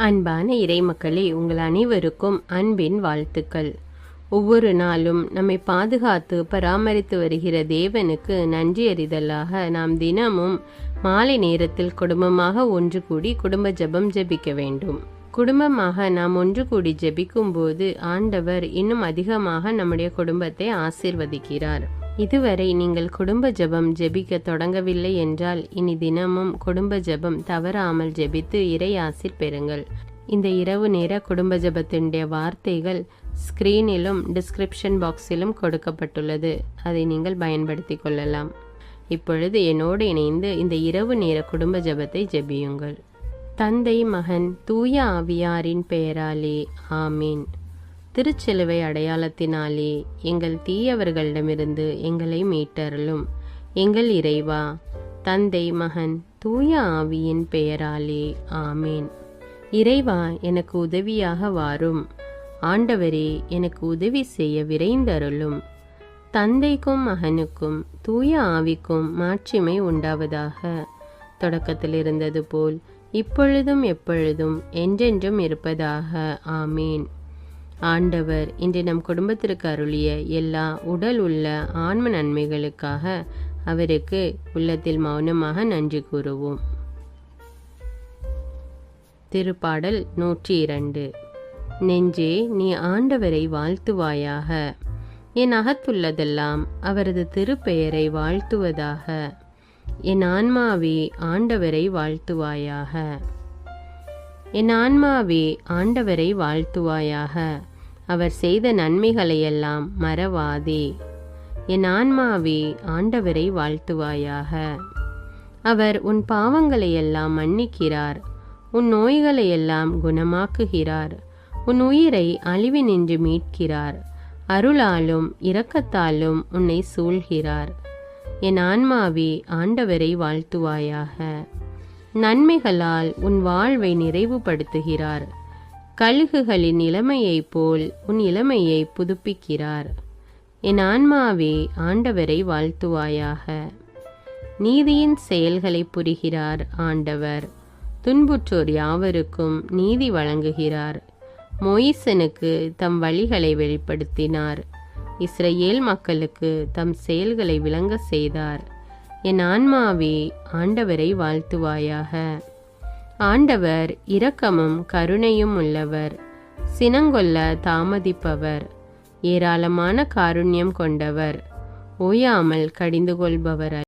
அன்பான இறைமக்களே, உங்கள் அனைவருக்கும் அன்பின் வாழ்த்துக்கள். ஒவ்வொரு நாளும் நம்மை பாதுகாத்து பராமரித்து வருகிற தேவனுக்கு நன்றி அறிதலாக நாம் தினமும் மாலை நேரத்தில் குடும்பமாக ஒன்று கூடி குடும்ப ஜெபம் ஜெபிக்க வேண்டும். குடும்பமாக நாம் ஒன்று கூடி ஜெபிக்கும் போது ஆண்டவர் இன்னும் அதிகமாக நம்முடைய குடும்பத்தை ஆசீர்வதிக்கிறார். இதுவரை நீங்கள் குடும்ப ஜெபம் ஜெபிக்க தொடங்கவில்லை என்றால் இனி தினமும் குடும்ப ஜெபம் தவறாமல் ஜெபித்து இறை ஆசீர் பெறுங்கள். இந்த இரவு நேர குடும்ப ஜெபத்தினுடைய வார்த்தைகள் ஸ்கிரீனிலும் டிஸ்கிரிப்ஷன் பாக்ஸிலும் கொடுக்கப்பட்டுள்ளது. அதை நீங்கள் பயன்படுத்தி கொள்ளலாம். இப்பொழுது என்னோடு இணைந்து இந்த இரவு நேர குடும்ப ஜெபத்தை ஜெபியுங்கள். தந்தை, மகன், தூய ஆவியாரின் பெயராலே ஆமீன். திருச்சிலுவை அடையாளத்தினாலே எங்கள் தீயவர்களிடமிருந்து எங்களை மீட்டருளும். எங்கள் இறைவா, தந்தை, மகன், தூய ஆவியின் பெயராலே ஆமீன். இறைவா, எனக்கு உதவியாக வாரும். ஆண்டவரே, எனக்கு உதவி செய்ய விரைந்தருளும். தந்தைக்கும் மகனுக்கும் தூய ஆவிக்கும் மாட்சிமை உண்டாவதாக. தொடக்கத்தில் இருந்தது போல் இப்பொழுதும் எப்பொழுதும் என்றென்றும் இருப்பதாக. ஆமீன். ஆண்டவர் இன்று நம் குடும்பத்திற்கு அருளிய எல்லா உடல் உள்ள ஆன்ம நன்மைகளுக்காக அவருக்கு உள்ளத்தில் மௌனமாக நன்றி கூறுவோம். திருப்பாடல் 102. நெஞ்சே, நீ ஆண்டவரை வாழ்த்துவாயாக. என் அகத்துள்ளதெல்லாம் அவரது திருப்பெயரை வாழ்த்துவதாக. என் ஆன்மாவே, ஆண்டவரை வாழ்த்துவாயாக. என் ஆன்மாவே, ஆண்டவரை வாழ்த்துவாயாக. அவர் செய்த நன்மைகளையெல்லாம் மறவாதே. என் ஆன்மாவே, ஆண்டவரை வாழ்த்துவாயாக. அவர் உன் பாவங்களையெல்லாம் மன்னிக்கிறார். உன் நோய்களையெல்லாம் குணமாக்குகிறார். உன் உயிரை அழிவினின்று மீட்கிறார். அருளாலும் இரக்கத்தாலும் உன்னை சூழ்கிறார். என் ஆன்மாவே, ஆண்டவரை வாழ்த்துவாயாக. நன்மைகளால் உன் வாழ்வை நிறைவுபடுத்துகிறார். கழுகுகளின் இளமையைப் போல் உன் இளமையை புதுப்பிக்கிறார். என் ஆன்மாவே, ஆண்டவரை வாழ்த்துவாயாக. நீதியின் செயல்களை புரிகிறார் ஆண்டவர். துன்புற்றோர் யாவருக்கும் நீதி வழங்குகிறார். மோயிசனுக்கு தம் வழிகளை வெளிப்படுத்தினார். இஸ்ரவேல் மக்களுக்கு தம் செயல்களை விளங்க செய்தார். என் ஆன்மாவே, ஆண்டவரை வாழ்த்துவாயாக. ஆண்டவர் இரக்கமும் கருணையும் உள்ளவர், சினங்கொள்ள தாமதிப்பவர், ஏராளமான காருண்யம் கொண்டவர், ஓயாமல் கடிந்து கொள்பவர்.